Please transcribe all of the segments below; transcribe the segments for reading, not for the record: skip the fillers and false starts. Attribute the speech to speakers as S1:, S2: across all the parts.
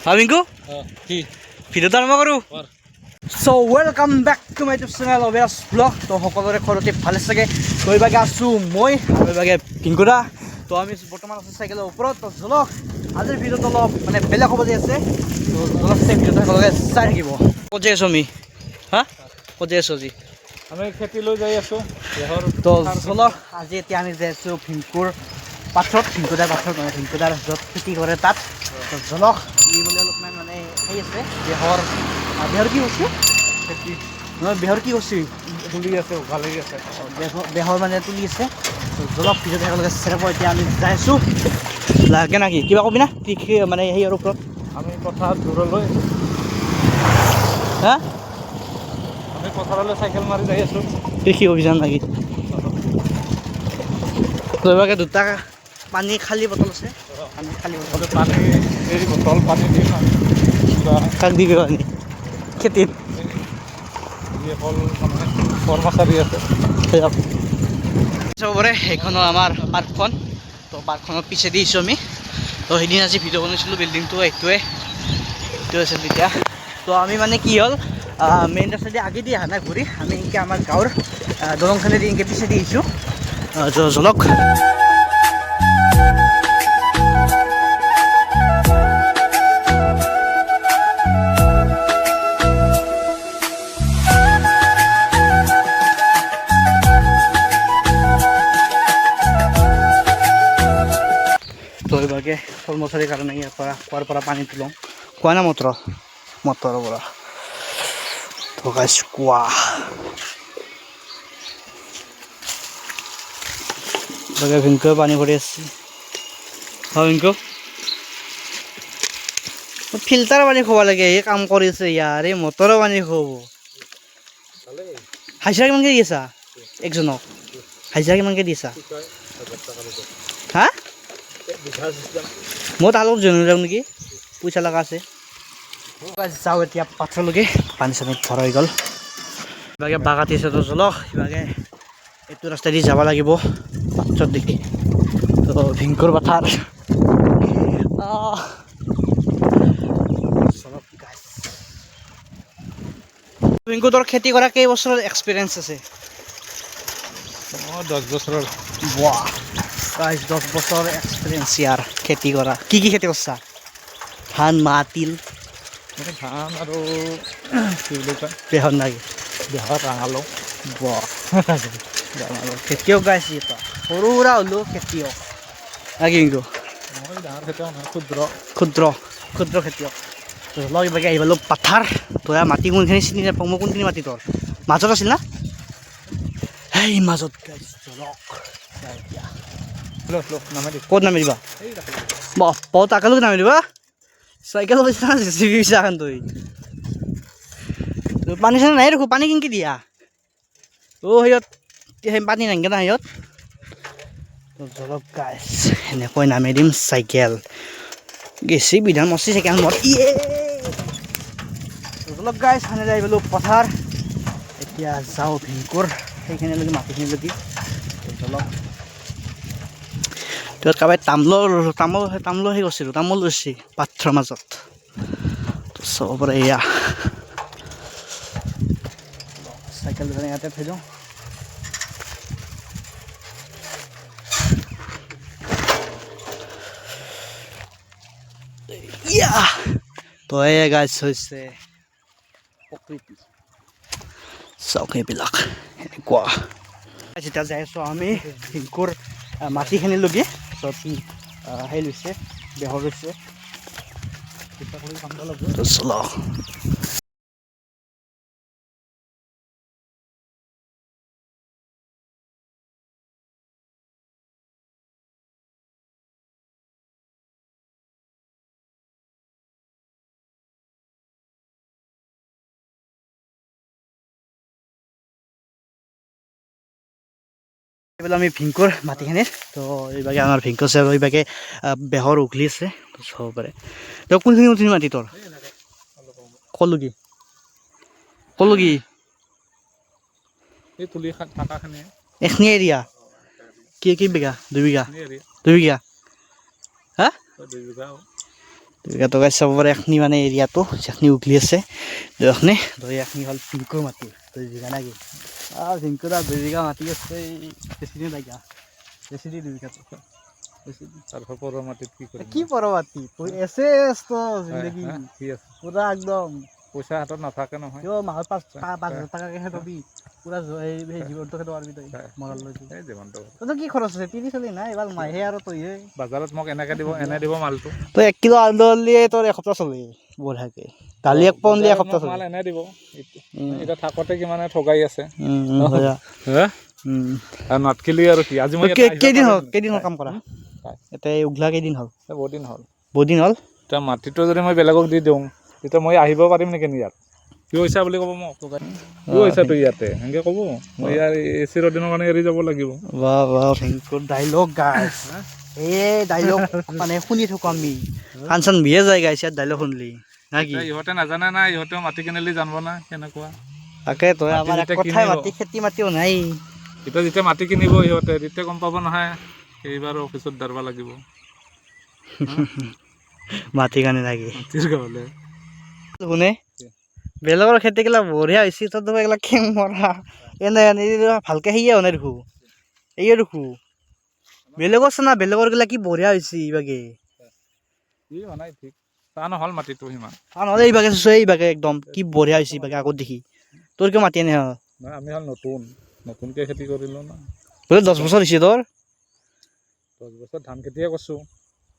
S1: Habingku?
S2: কি
S1: Video tar ma karu. So welcome back to my YouTube channel Obvious Vlog. তো সকলোৰে ঘৰতে ভালে চাগে গৈ বাগে আছো মই আৰু বাগে পিংকুদা। তো আমি বৰ্তমান আছো চাইকেলৰ ওপৰত। তো জলক আজিৰ ভিডিঅ'টো অলপ মানে বেলেগ হ'ব যে আছে। তো জলক চাই ভিডিঅ'টো সকলোকে চাই থাকিব। ক'ত যাই আছো আমি? হা? ক'ত যাই আছো আজি?
S2: আমি খেতি লৈ যাই আছো
S1: তো জলক আজি এতিয়া আমি যাই আছো ভিংকুৰ পাথৰত ভিংকুদাৰ পাথৰত মানে ভিংকুদাৰ য'ত খেতি কৰে তাত। তো জলক ই বোলে অলপমান মানে সেই আছে বেহৰ কি বস্তু
S2: খেতি
S1: নহয় বেহৰ কি বস্তু
S2: তুলি আছে ভালে আছে
S1: বেহৰ মানে তুলি আছে। তো জলক ভিডিঅ'ত একেলগে চেৰাব এতিয়া আমি যাই আছো লাগে নাকি কিবা কবি না কৃষি মানে সেইৰ ওপৰত
S2: আমি পথাৰত দূৰলৈ
S1: হা
S2: আমি পথাৰলৈ চাইকেল মাৰি যাই আছো
S1: কৃষি অভিযান নাকি তোৰবাকে দুটা পানী খালী বটল আছে পানী খালী বটল
S2: পানী এই বটল পানী দিম
S1: কাক দিবি পানী খেতিত
S2: যিসকল মানে কৰ্মচাৰী আছে
S1: চবৰে সেইখনো আমাৰ পাৰ্কখন তো পাৰ্কখনৰ পিছে দিছোঁ আমি তো সেইদিন আজি ভিডিঅ' বনাইছিলোঁ বিল্ডিংটো এইটোৱে আছিল তেতিয়া তো আমি মানে কি হ'ল মেইন ৰাস্তাদি আগে দি অহা নাই ঘূৰি আমি এনেকৈ আমাৰ গাঁৱৰ দলংখনেদি এনেকৈ পিছে দি আহিছোঁ জলক তো এইভাগে কৰ্মচাৰীৰ কাৰণে ইয়াৰ পৰা কুঁৱাৰ পৰা পানী তোলোঁ কুঁৱা না মটৰৰ পৰা তো গাইছ কুঁৱা এইভাগে ভিংকুৱে পানী ভৰি আছে হয় ভিংকু ফিল্টাৰ পানী খাব লাগে এই কাম কৰিছে ইয়াৰ এই মটৰৰ পানী খুৱাব হাজিৰা কিমানকৈ দি আছা একজনক হাজিৰা কিমানকৈ দি আছা হা মই তাৰ লগত জনাই যাওঁ নেকি পইচা লগা আছে যাওঁ এতিয়া পাথৰলৈকে পানী চানী ভৰা হৈ গ'ল ইভাগে বাঘ কাটিছে তো জলক ইভাগে এইটো ৰাস্তা দি যাব লাগিব পাথৰ দেখি তো ভিংকুৰ পাথাৰ ভিংকু তোৰ খেতি কৰা কেইবছৰৰ এক্সপিৰিয়েঞ্চ আছে
S2: 10 বছৰৰ
S1: বাহ 10 বছৰ এক্সপিৰিয়েঞ্চ ইয়াৰ খেতি কৰা কি খেতি কৰছা ধান মাহ তিল
S2: ধান আৰু কি বুলি কয়
S1: বেহৰ নাই
S2: বেহৰ ৰঙালাও
S1: বাহ খেতিয়ক গাইছে এটা সৰু সুৰা হ'লেও খেতিয়ক কি কিন্তু
S2: মই ডাঙৰ খেতিয়ক নহয়
S1: ক্ষুদ্ৰ খেতিয়ক লগ ইভাগে আহি পালোঁ পাথাৰ তই মাটি কোনখিনি চিনি নাপাওঁ মই কোনখিনি মাটি তোৰ মাজত আছিল না সেই মাজত জলক ক'ত নামি দিবা বাপ তাকালৈ নামি দিবা চাইকেল পইচা খান তই পানী চানী নাই দেখোঁ পানী কেনেকৈ দিয়া সিহঁত সেই পানী নাংগে না সিহঁত জলক গাইছ এনেকৈ নামি দিম চাইকেল গেছি বিধান মচি চাইকেল মোৰ জলক গাইছ সানি যাই বোলো পথাৰ এতিয়া যাওঁ ভিংকুৰ সেইখিনিলৈকে মাটিখিনিলৈকে জলক তাত কাবাই তামোল সেই কৰিছিলোঁ তামোল লৈছে পাথৰৰ মাজত চাব পাৰে এয়া চাইকেল ইয়াতে থৈ দিওঁ তো এই গাছ হৈছে প্ৰকৃতি চাওক এইবিলাক এনেকুৱা যেতিয়া যাই আছোঁ আমি ভিংকুৰ মাটিখিনিলৈকে য'ত সেই লৈছে বেহৰ লৈছে চলাওক এইবিলাক আমি ভিংকুৰ মাটিখিনিত তো এইভাগে আমাৰ ভিংকু আছে আৰু এইভাগে বেহৰ উঘলি আছে চাব পাৰে তো কোনখিনি মাটি তোৰ ক'লো কি এইখিনি এৰিয়া কি বিঘা 2 বিঘা হা তো গাইছ চাব পাৰে এখনি মানে এৰিয়াটো যেখনি উঘলি আছে এখনি তো এখনি হ'ল ভিংকুৰ মাটি 2 বিঘা নাকি ভিংকুৰ 2 বিঘা মাটি আছে বেছি দিন লাগা বেছি দিন 2 বিঘা
S2: তারপর পর মাটিত কি কৰিম
S1: কি পৰ মাটি এছে তো জিন্দগী
S2: কি আছে
S1: পুৰা একদম
S2: পইচা হাতত নাথাকে নহয়
S1: কিয় মাহত 5,000 টাকাকে হেতবি পুৰা এই জীৱনটো হেতু পাৰবি তই মৰাল লৈ
S2: এই জীৱনটো
S1: তই কি খৰচ আছে 30 চলি নাই এবাৰ মাইহে আৰু তইহে
S2: বাজাৰত মোক এনেকে দিব এনে দিব মালটো
S1: তই 1 কিলো আলু ললি তোৰ এসপ্তাহ চলি বঢ়াকে দালি এক পাউণ্ড দিয়ে এসপ্তাহ চলি
S2: মাল এনে দিব এটা থাকতে কিমানে ঠগাই আছে
S1: হ্যাঁ
S2: আৰু নাটকিলি আৰু কি আজি মই
S1: কেইদিন হ'ল কাম কৰা এতে উগলা কেইদিন হ'ল
S2: বহুত দিন হ'ল তা মাটিটো যদি মই বেলেগক দি দিওঁ তেতিয়া মই আহিব পাৰিম নেকি ইয়াত কি হৈছা বুলি ক'ব মোক কি হৈছা তুই ইয়াতে এনেকে ক'ব মই ইয়াৰ এচিৰ দিনৰ কাৰণে এৰি যাব লাগিব
S1: বাহ থ্যাংক ডায়লগ গাইস এই ডায়লগ মানে শুনি থাকো আমি কাঞ্চন বিয়ে যায় গাইস ইয়াত ডায়লগ শুনলি নাকি
S2: ইহঁতে নাজানে না ইহঁতেও মাটি কিনিলি জানব না কেনেকুৱা
S1: তাকে তই আমাৰ এক কথাই মাটি খেতি মাটিও নাই
S2: এতিয়া যেতিয়া মাটি কিনিব ইহঁতে তেতিয়া গম পাব নহয় এইবাৰ অফিচত দাৰবা লাগিব
S1: মাটি কানে লাগে
S2: মাটিৰ গাৱলে
S1: শুনে বেলেগৰ খেতি গিলা বঢ়িয়া হৈছে তই এইগিলা কেম মৰা এনে ভালকে হেয়ে হোৱা নাই দেখো এই দেখো বেলেগৰ চানা বেলেগৰ গিলা কি বঢ়িয়া হৈছে ইবাগে
S2: কি হোৱা নাই ঠিক তা নহ'ল মাটিটো সিমান
S1: নহ'লে এইবাগে একদম কি বঢ়িয়া হৈছে ইবাগে আগত দেখি তোৰ কিয় মাতি আনে
S2: নহয় আমি হ'ল নতুনকে খেতি কৰিলোঁ না
S1: বোলে 10 বছৰ হৈছে তোৰ
S2: 10 বছৰ ধান খেতিয়ে কৰিছোঁ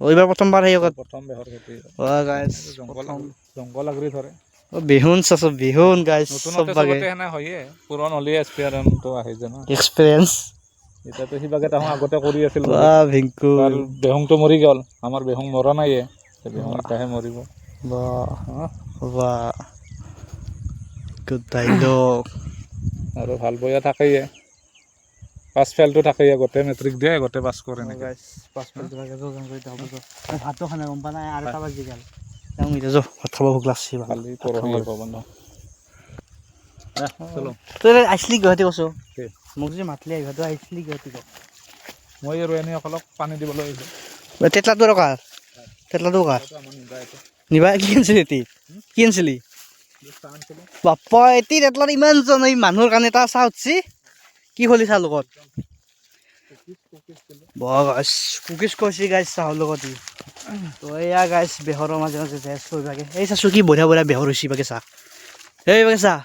S1: এইবাৰ প্ৰথমবাৰ সেই
S2: প্ৰথম বেহৰ খেতি
S1: গাইছ
S2: জংঘল আগৰি ধৰে
S1: বিহুন চাচো বিহুন গাইছ সব বাগে
S2: হেনে হয়ে পুৰণ হ'লে এক্সপিৰিয়েন্সটো আহি যায় না
S1: এক্সপিৰিয়েন্স
S2: এতিয়াতো সিবাগে তাহোঁ আগতে কৰি আছিল
S1: ভিংকু
S2: বেহুংটো মৰি গ'ল আমাৰ বেহুং মৰা নাইয়ে বেহুং এটাহে মৰিব
S1: বাহ গুড ডায়লগ
S2: আৰু ভাল বয়া থাকেয়ে পাছ ফেলটো থাকেয়ে গোটেই মেট্ৰিক দিয়ে গোটেই পাছ কৰে নেকি
S1: পাছ ফেল দিবাগে যোগান কৰি দাও বুজ ভাতটো খানা গম পা নাই আৰু এটা বাজি গেল যাওঁ মিটা যো ভাত খাব ভোক লাগছি
S2: খালি পৰহি পাব ন চলো
S1: তই আইছলি গুৱাহাটী কৈছো মোক যে মাতলি আহিবা তই আইছলি গুৱাহাটী ক
S2: মই আৰু এনে অলপ পানী দিবলৈ আহিছোঁ
S1: তেতলাটো কাৰ তেতলাটো কাৰ নিবা কি আনিছিলি কি আনিছিলি বাপ্পা এটি তেতলাত ইমান জন এই মানুহৰ কাৰণে এটা চাহ উঠছি কি খলি চাহ লগত কুকিজ কৈছি গাইছ চাহৰ লগত তো এয়া গাইছ বেহৰৰ মাজে মাজে যাই আছো ইবাগে এই চাচো কি বঢ়িয়া বঢ়িয়া বেহৰ হৈছে ইবাগে চাহ এই ইবাগে চাহ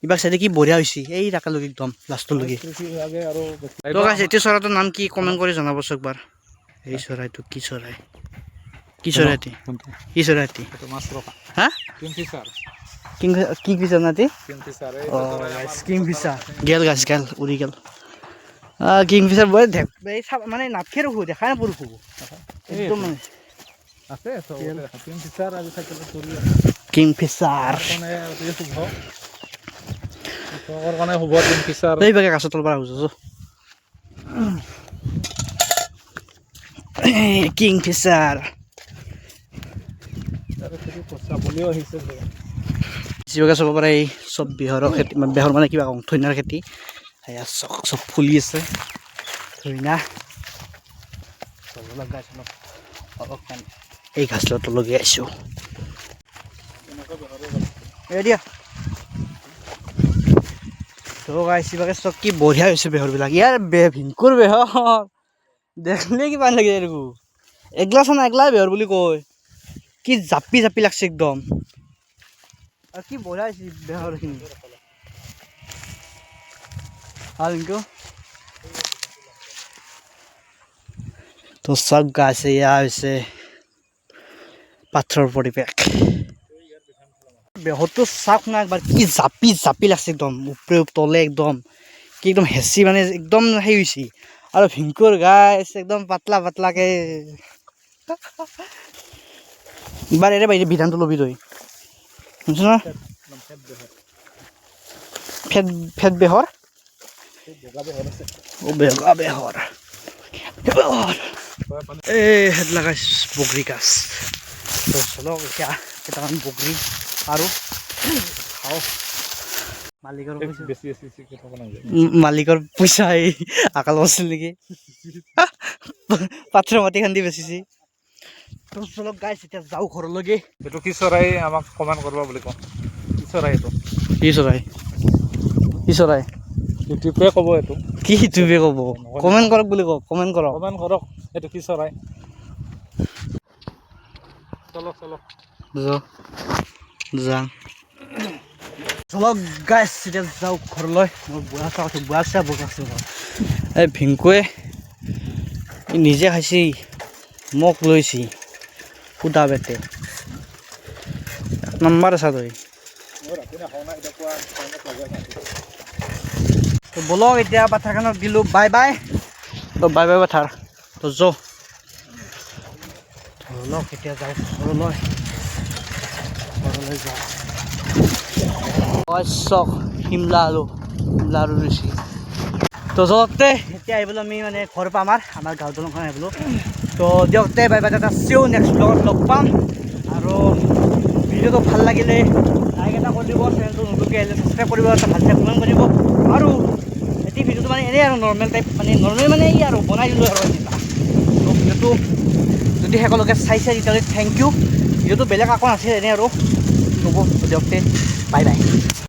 S1: ইবাগ চাইডে কি বঢ়িয়া হৈছে এই তাকালৈকে একদম লাষ্টলৈকে তো গাইছ এইটো চৰাইটোৰ নাম কি কমেণ্ট কৰি জনাবচোন একবাৰ এই চৰাইটো কি চৰাই কি চৰাইটি কি চৰাইটি হা কিংফিচাৰ নাতি কিংফিচাৰ গেল গাছ গেল উৰি গেল কিংফিচাৰ বৰ মানে নাথকে ৰখো দেখা নাপাব ৰখো একদম মানে কিংফিচাৰ এইবাগে গাছৰ তলৰ পৰা আহিছোঁ কিংফিচাৰ যিভাগে চাব পাৰে এই চব বেহৰৰ খেতি বেহৰ মানে কিবা ধনিয়াৰ খেতি সেয়া চব ফুলি আছে ধনিয়া অলপমান এই গাছডালটো লগাই আছোঁ দিয়া তো গাইছ ইভাগে চব কি বঢ়িয়া হৈছে বেহৰবিলাক ইয়াৰ ভিংকুৰ বেহৰ দেখিলে কি পানী লাগি যায় দেখো এগলা চানা এগলাই বেহৰ বুলি কয় কি জাপি জাপি লাগছে একদম আৰু কি বঢ়িয়া হৈছে বেহৰখিনি ভিংকু তো চব গাছ এয়া হৈছে পাথৰৰ পৰিৱেশ বেহৰটো চাওক না একবাৰ কি জাপি জাপি লাগছে একদম ওপৰে তলে একদম কি একদম হেঁচি মানে একদম সেই হৈছে আৰু ভিংকুৰ গাছ একদম পাতলা পাতলাকে এবাৰ এৰে বাইৰে বিধানটো ল'বি তই শুনিছ না ফেট বেহৰ বেগা বেহৰ এই হেড লগাইছ বগৰী গাছ চলক এতিয়া কেইটামান বগৰী আৰু খাওঁ মালিকৰ পইচা এই আকাল আছিল নেকি পাথৰ মাটি খান্দি বেচিছি তো চলক গাইছ এতিয়া যাওঁ ঘৰলৈকে
S2: এইটো কি চৰাই আমাক কমেণ্ট কৰিব বুলি কওঁ কি চৰাই এইটো
S1: কি চৰাই
S2: ইউটিউবে ক'ব এইটো
S1: কি ইউটিউবে ক'ব কমেণ্ট কৰক বুলি কওক কমেণ্ট কৰক
S2: এইটো কি চৰাই চলক
S1: যাওঁ চলক গাইছ এতিয়া যাওঁ ঘৰলৈ মোৰ বুঢ়া চা বগাইছোঁ এই ভিংকুৱে নিজে খাইছি মোক লৈছি সুদা বেটে 1 নম্বৰ আছা তই তো বলক এতিয়া পাথাৰখনক দিলোঁ বাই বাই তো বাই বাই পাথাৰ তো বলক এতিয়া যাওঁ ঘৰলৈ যাওঁ চক শিমলা আলু ৰুইছি তো যতে এতিয়া আহিবলৈ আমি মানে ঘৰ পাম আমাৰ গাঁও দলংখন আহিবলৈ তো দিয়কতে বাই বাই এটা চিও নেক্সট ব্লগত লগ পাম আৰু ভিডিঅ'টো ভাল লাগিলে লাইক এটা কৰি দিব চেনেলটো নতুনকৈ আহিলে ছাবস্ক্ৰাইব কৰিব এটা ভালকৈ কমেণ্ট কৰিব আৰু এতিয়া ভিডিঅ'টো মানে এনেই আৰু নৰ্মেল টাইপ মানে এই আৰু বনাই দিলোঁ আৰু এনেকুৱা তো ভিডিঅ'টো যদি সকলোকে চাইছে তেতিয়াহ'লে থেংক ইউ ভিডিঅ'টো বেলেগ আকৌ নাছিল এনেই আৰু হ'ব দিয়কতে বাই বাই